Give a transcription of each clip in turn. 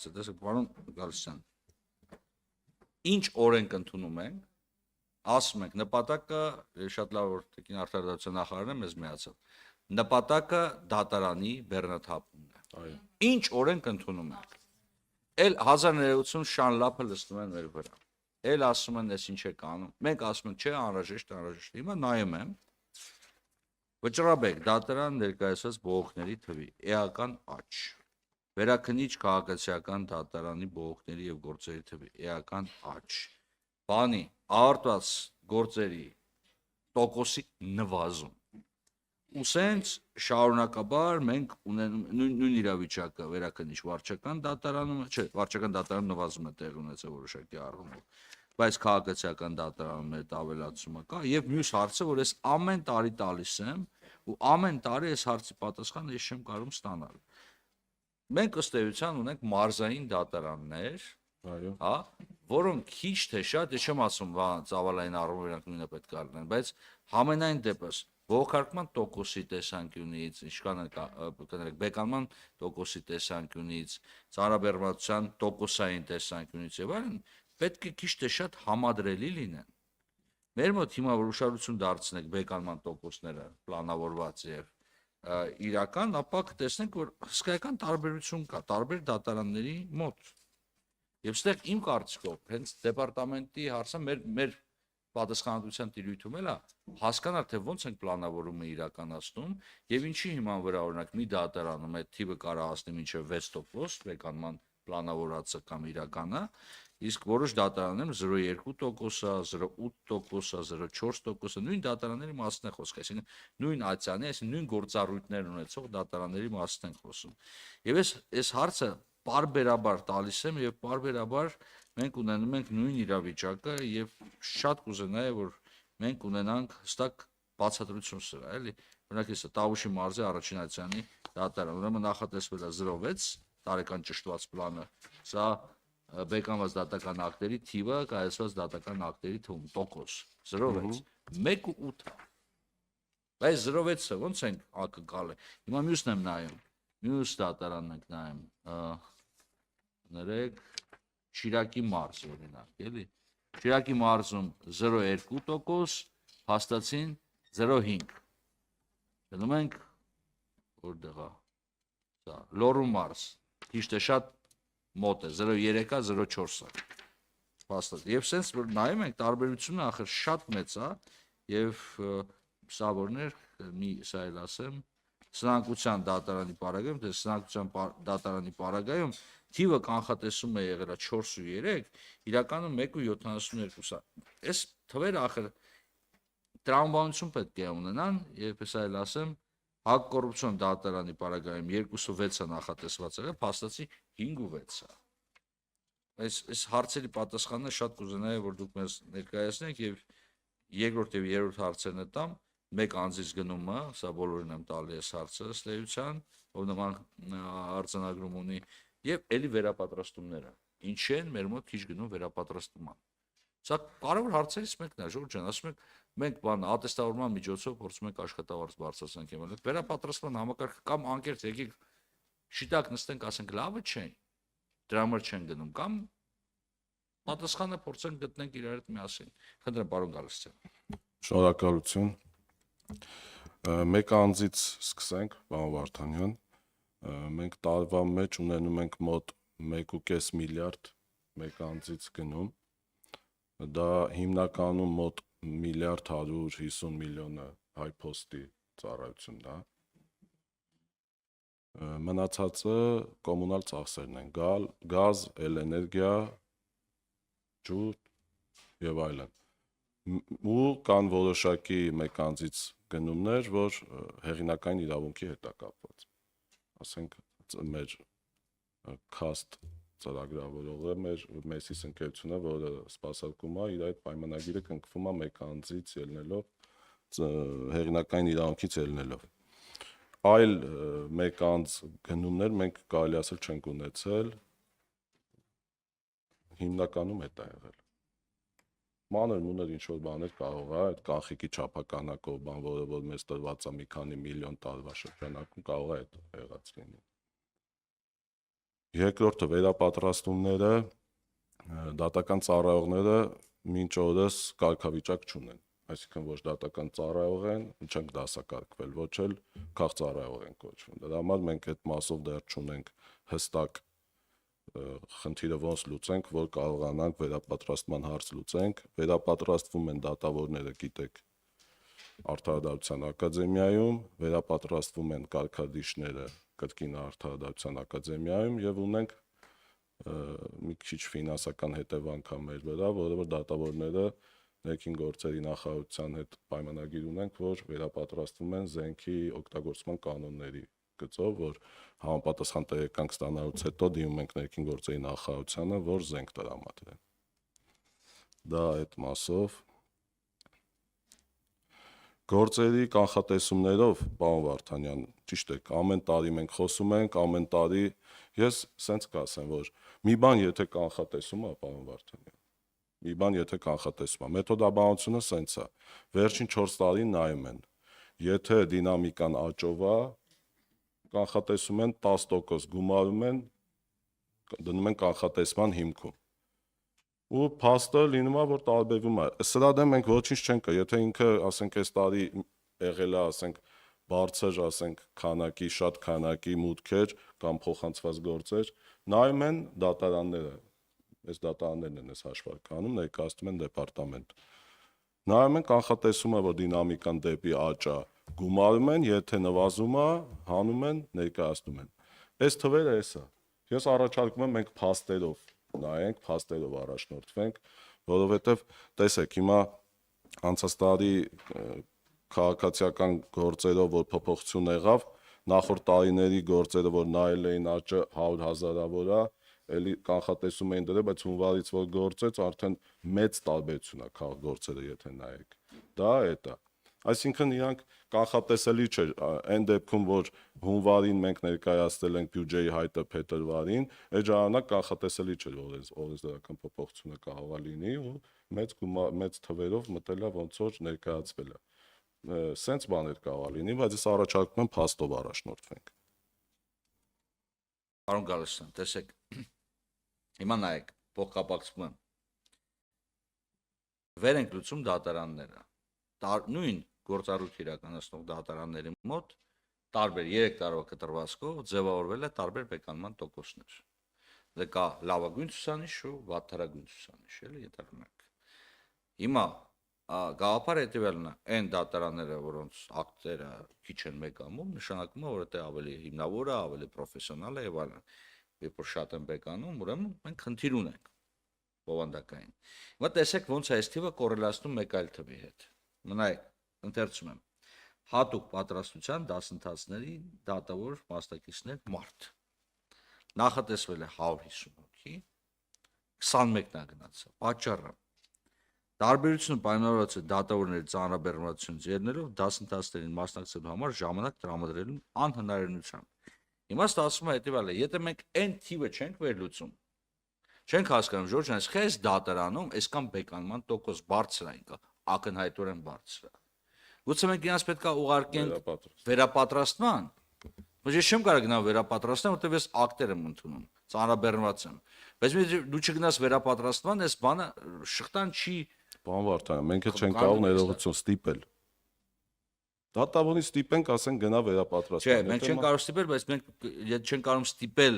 հարց է, տեսեք, պարոն Գալստյան, ինչ օրենք ընդունում ենք, ասում ենք նպատակը, շատ լավ որ տիկին արտարդարության նախարարն է մեզ միացավ, նպատակը դատարանի բեռնաթափումն է։ Ինչ օրենք ընդունում ենք։ Էլ 1980 շանլափը լցնում են մեր վրա։ Էլ ասում են, ես ինչ է կանում։ Մենք ասում ենք, չէ, անհրաժեշտ։ Հիմա նայում եմ։ Վճռաբեկ դատարան ներկայացված բողոքների թվի էական աճ։ Վերաքննիչ քաղաքացիական դատարանի բողոքների եւ գործերի թվի էական աճ։ Բանի արտված գործերի տոկոսի նվազում։ Ու սենց շարունակաբար մենք ունենում նույն իրավիճակը վերաքննիչ վարչական դատարանում, չէ, վարչական դատարանում նվազում է տեղ ունեցել որոշակի առումով, բայց քաղաքացիական դատարանում մեր ավելացումը կա եւ մյուս հարցը, որ ես ամեն տարի տալիս եմ ու ամեն տարի այս հարցի պատասխանը ես չեմ կարող ստանալ։ Մենք ըստ էության ունենք մարզային դատարաններ, հա, որոնք քիչ թե շատ, ես չեմ ասում, ծավալային առումով իրանք նույնը պետք է լինեն, բայց համենայն դեպս ողոքարկման տոկոսի տեսանկյունից, ինչքան կներեք, բեկանման տոկոսի տեսանկյունից, ծանրաբեռնվածության տոկոսային տեսանկյունից եւ այլն, պետք է քիչ թե շատ համադրելի լինեն։ Մեր մոտ հիմա որ ուշադրություն դարձնենք բեկանման տոկոսները պլանավորված եւ իրական, ապա կտեսնենք, որ հսկայական տարբերություն կա տարբեր դատարանների մոտ։ Եվ ստեղ իմ կարծիքով հենց դեպարտամենտի հարցը մեր պատասխանատվության տիրույթում էլ է հասկանալ, թե ոնց ենք պլանավորումը իրականացնում եւ ինչի հիման վրա օրինակ մի դատարանում այդ թիվը կարող հասնի մինչեւ 6% բեկանման պլանավորածը կամ իրականը, իսկ որոշ դատարաններում 0.2%, 0.8%, 0.4%, նույն դատարանների մասն է խոսքը, այսինքն նույն ացյանի, այսինքն նույն գործառույթներ ունեցող դատարանների մասն են խոսում։ Եվ այս հարցը պարբերաբար տալիս եմ եւ պարբերաբար մենք ունենում ենք նույն իրավիճակը եւ շատ կուզենայի որ մենք ունենանք հստակ բացատրություն սրա, էլի։ Օրինակ հեսա Տավուշի մարզի առաջին ացյանի դատարան, ուրեմն նախատեսվել է 0.6 տարեկան ճշտված պլանը, սա բեկանված դատական ակտերի թիվը կայացված դատական ակտերի թվում տոկոս 0.6 1.8 բայց 0.6-ը ոնց ենք ակնկալել։ Հիմա մյուսն եմ նայում, մյուս դատարանն ենք նայում, ներեք Շիրակի մարզ օրինակ, էլի։ Շիրակի մարզում 0.2%, հաստացին 0.5։ Գնում ենք որտեղ է։ Սա Լոռու մարզ, քիչ թե շատ մոտ է 0.3-ա 0.4-ա։ Հաստատ։ Եվ sense որ նայում ենք տարբերությունը ախր շատ մեծ է եւ սա որներ մի սա էլ ասեմ սնանկության դատարանի պարագայում, թե սնանկության դատարանի պարագայում թիվը կանխատեսում է եղել 4.3, իրականում 1.72-ա։ Այս թվերը ախր տրամաբանություն պետք է ունենան, եւ հեսա էլ ասեմ, հակկոռուպցիոն դատարանի պարագայում 2.6-ը նախատեսված եղել, փաստացի 5.6-ա։ Այս հարցերի պատասխանը շատ կուզենայի որ դուք մեզ ներկայացնեք եւ երկրորդ եւ երրորդ հարցերն տամ, մեկ անձից գնումը, սա բոլորին եմ տալի այս հարցը ըստ էության, ով նման արձանագրում ունի եւ ելի վերապատրաստումները։ Ինչ են մեր մոտ քիչ գնում վերապատրաստման։ Սա կարևոր հարցերից մեկն է, Ժորժ ջան, ասում եք մենք բան ատեստավորման միջոցով փորձում ենք աշխատավարձ բարձրացնել եմել։ Վերապատրաստման համակարգը կամ անկերտ եկեք շիտակ նստենք, ասենք լավը չէ։ Դրա համար չեն գնում կամ պատասխանը փորձենք գտնենք իրար հետ միասին։ Խնդրեմ, պարոն Գալստյան։ Շնորհակալություն։ Մեկ անձից սկսենք, պարոն Վարդանյան։ Մենք տարվա մեջ ունենում ենք մոտ 1.5 միլիարդ մեկ անձից գնում։ Դա հիմնականում մոտ 1.150 միլիոնը հայփոստի ծառայությունն է։ Մնացածը կոմունալ ծախսերն են, գազ, էլեկտրաէներգիա, ջուր եւ այլն։ Ու կան որոշակի մեկ անձից գնումներ, որ հեղինակային իրավունքի հետ է կապված։ Ասենք մեր քաստ ծրագրավորողը Մեսիս ընկերությունը, որը սպասարկում է, իր այդ պայմանագիրը կնքվում է մեկ անձից ելնելով հեղինակային իրավունքից ելնելով։ Այլ մեկ անձ գնումներ մենք կարելի ասել չենք ունեցել, հիմնականում հետ է եղել։ Մանր ինչ-որ բաներ կարող է, այդ կանխիկի չափականակով բան, որը որ մեզ տրված է մի քանի միլիոն տարվա շրջանակում կարող է այդ եղած լինի։ Երկրորդը վերապատրաստումները դատական ծառայողները մինչ օրս կարգավիճակ չունեն, այսինքն ոչ դատական ծառայող են, չենք դասակարգվել, ոչ էլ քաղծառայող են կոչվում։ Դրա համար մենք այդ մասով դեռ չունենք հստակ խնդիրը ոնց լուծենք, որ կարողանանք վերապատրաստման հարց լուծենք։ Վերապատրաստվում են դատավորները, գիտեք, Արդարադատության ակադեմիայում, վերապատրաստվում են կարգադիշները կրկին Արդարադատության ակադեմիայում եւ ունենք մի քիչ ֆինանսական հետևանք ա մեր վրա, որովհետեւ դատավորները ներքին գործերի նախարարության հետ պայմանագիր ունենք, որ վերապատրաստվում են զենքի օգտագործման կանոնների գծով, որ համապատասխան տեղեկանք ստանալուց հետո դիմում ենք ներքին գործերի նախարարությանը, որ զենք տրամադրեն։ Դա այդ մասով Գործերի կանխատեսումներով, պարոն Վարդանյան, ճիշտ է, ամեն տարի մենք խոսում ենք, ամեն տարի ես սենց կասեմ, որ մի բան եթե կանխատեսում է, պարոն Վարդանյան, մի բան եթե կանխատեսում է, մեթոդաբանությունը սենց է, վերջին 4 տարին նայում են, եթե դինամիկան աճով է, կանխատեսում են 10% գումարում են, դնում են կանխատեսման հիմքում։ Ու փաստը լինում է, որ տարբերվում է։ Սրա դեմ մենք ոչինչ չենք կա, եթե ինքը, ասենք, այս տարի եղել է, ասենք, բարձր, ասենք, քանակի, շատ քանակի մուտքեր կամ փոխանցված գործեր, նայում են դատարանները, այս դատարաններն են այս հաշվարկանում, ներկայացնում են դեպարտամենտ։ Նայում են կանխատեսում է, որ դինամիկան դեպի աճ է, գումարում են, եթե նվազում է, հանում են, ներկայացնում են։ Այս թվերը էս է։ Ես առաջարկում եմ մենք փաստերով նայենք, փաստերով առաջնորդվենք, որովհետև տեսեք, հիմա անցած տարի քաղաքացիական գործերով, որ փոփոխություն եղավ, նախորդ տարիների գործերը, որ նայել էին աճը 100,000-ավոր է, էլի կանխատեսում էին դրել, բայց հունվարից որ գործեց, արդեն մեծ տարբերություն է քաղաք գործերը, եթե նայեք։ Դա էդ է։ Այսինքն իրանք կանխատեսելի չէր, այն դեպքում, որ հունվարին մենք ներկայացրել ենք բյուջեի հայտը փետրվարին, այդ ժամանակ կանխատեսելի չէր, որ օրենսդրական փոփոխությունը կարող է լինի ու մեծ թվերով մտել է ոնց որ ներկայացվել է։ Սենց բաներ կարող է լինի, բայց ես առաջարկում եմ փաստով առաջնորդվենք։ Պարոն Գալստյան, տեսեք, հիմա նայեք, փոխկապակցում եմ։ Վեր ենք լուծում դատարանները։ Նույն գործառույթ իրականացնող դատարանների մոտ տարբեր 3 տարվա կտրվածքով ձևավորվել է տարբեր բեկանման տոկոսներ։ Դե կա լավագույն ցուցանիշ ու վատթարագույն ցուցանիշ, էլի ենթադրենք։ Հիմա գաղափարը հետևյալն է, այն դատարանները, որոնց ակտերը քիչ են մեկանում, նշանակում է, որ դա ավելի հիմնավոր է, ավելի պրոֆեսիոնալ է եւ այլն։ Երբ որ շատ են բեկանում, ուրեմն մենք խնդիր ունենք բովանդակային։ Հիմա տեսեք ոնց է այս թիվը կոռելացնում մեկ այլ թվի հետ։ Մնայեք, ընթերցում եմ։ Հատուկ պատրաստության դասընթացների դատավոր մասնակիցներ մարդ։ Նախատեսվել է 150 հոգի, 21-ն է գնացել։ Պատճառը տարբերությունը պայմանավորված է դատավորների ծանրաբեռնվածությունից ելնելով դասընթացներին մասնակցելու համար ժամանակ տրամադրելու անհնարինությամբ։ Հիմա ստացվում է հետևյալը, եթե մենք այն թիվը չենք վերլուծում, չենք հասկանում, Ժորժ, այս դատարանում այսքան բեկանման տոկոս բարձր է, ակնհայտորեն բարձր է։ Գուցե մենք իրաց պետք է ուղարկենք վերապատրաստման, բայց ես չեմ կարող գնալ վերապատրաստման, որտեղ ես ակտեր եմ ընդունում, ծանրաբեռնված եմ։ Բայց դու չգնաս վերապատրաստման, այս բանը շղթան չի։ Պարոն Վարդանյան, մենք էլ չենք կարող ներողություն ստիպել։ Դատավորին ստիպենք, ասենք գնա վերապատրաստման։ Չէ, մենք չենք կարող ստիպել, բայց մենք չենք կարող ստիպել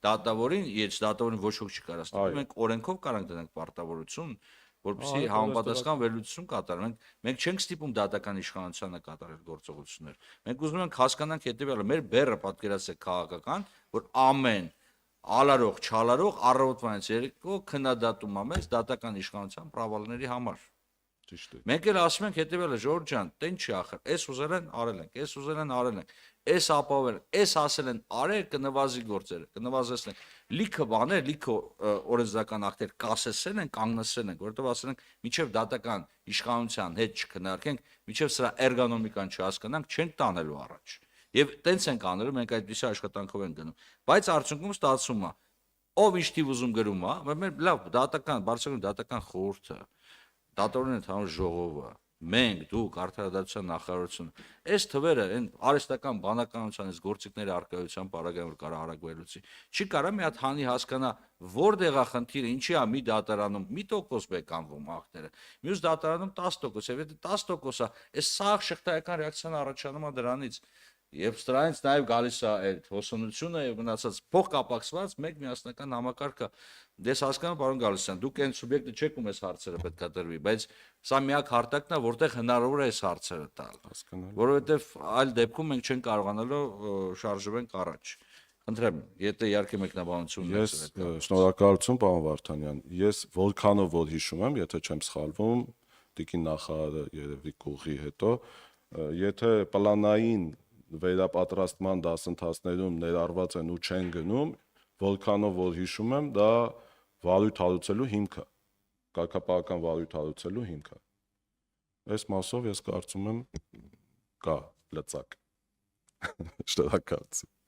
դատավորին, եթե դատավորին ոչ ոք չի կարող ստիպել, մենք օրենքով կարող ենք դնենք պարտավորություն, որպեսզի համապատասխան վերլուծություն կատարեն։ Մենք չենք ստիպում դատական իշխանությանը կատարել գործողություններ։ Մենք ուզում ենք հասկանանք հետևյալը, մեր բեռը պատկերացրեք քաղաքական, որ ամեն ալարող, չալարող առավոտվանից երեկո քննադատում է մեզ դատական իշխանության պրավալների համար։ Ճիշտ է։ Մենք էլ ասում ենք հետևյալը, Ժորժ ջան, տեն չի ախր, էս ուզել են արել ենք, էս ուզել են արել ենք, էս ապավել, էս ասել են արել, կնվազի գործերը, կնվազեցնենք։ Լիքը բաներ, լիքը օրենսդրական ակտեր կասեցել են, կանգնեցել են, որովհետև ասել ենք, միջև դատական իշխանության հետ չքննարկենք, միջև սրա էրգոնոմիկան չհասկանանք, չենք տանելու առաջ։ Եվ տենց ենք անելու, մենք այդպիսի աշխատանքով ենք գնում։ Բայց արդյունքում ստացվում է, ով ինչ թիվ ուզում գրում է, մեր լավ դատական, բարձրագույն դատական խորհուրդը, դատավորների ընդհանուր ժողովը, մենք, դուք, արդարադատության նախարարությունը, այս թվերը այն արհեստական բանականության այս գործիքների արկայության պարագայում որ կարա արագ վերլուծի։ Չի կարա մի հատ հանի հասկանա որտեղ է խնդիրը, ինչի է մի դատարանում 1% բեկանվում ակտերը, մյուս դատարանում 10%, եւ եթե 10% է, այս սաղ շղթայական ռեակցիան առաջանում է դրանից։ Եվ սրանից նաև գալիս է այդ հոսանությունը եւ մնացած փոխկապակցված մեկ միասնական համակարգը։ Դες հասկանում պարոն Գալստյան, դուք այն սուբյեկտը չեք ում այս հարցերը պետքա դրվի, բայց սա միակ հարթակն է, որտեղ հնարավոր է այս հարցերը տալ։ Հասկանալի։ Որովհետեւ այլ դեպքում մենք չենք կարողանալու շարժվենք առաջ։ Խնդրեմ, եթե իհարկե մեկնաբանություն Ես շնորհակալություն պարոն Վարդանյան։ Ես որքանով որ հիշում եմ, եթե չեմ սխալվում, տիկին նախարարը երևի կողի հետո, եթե պլանային վերապատրաստման դասընթացներում ներառված են ու չեն գնում, որքանով որ հիշում եմ, դա վարույթ հարուցելու հիմք է, կարգապահական վարույթ հարուցելու հիմք է։ Այս մասով ես կարծում եմ կա լծակ։ Շնորհակալություն։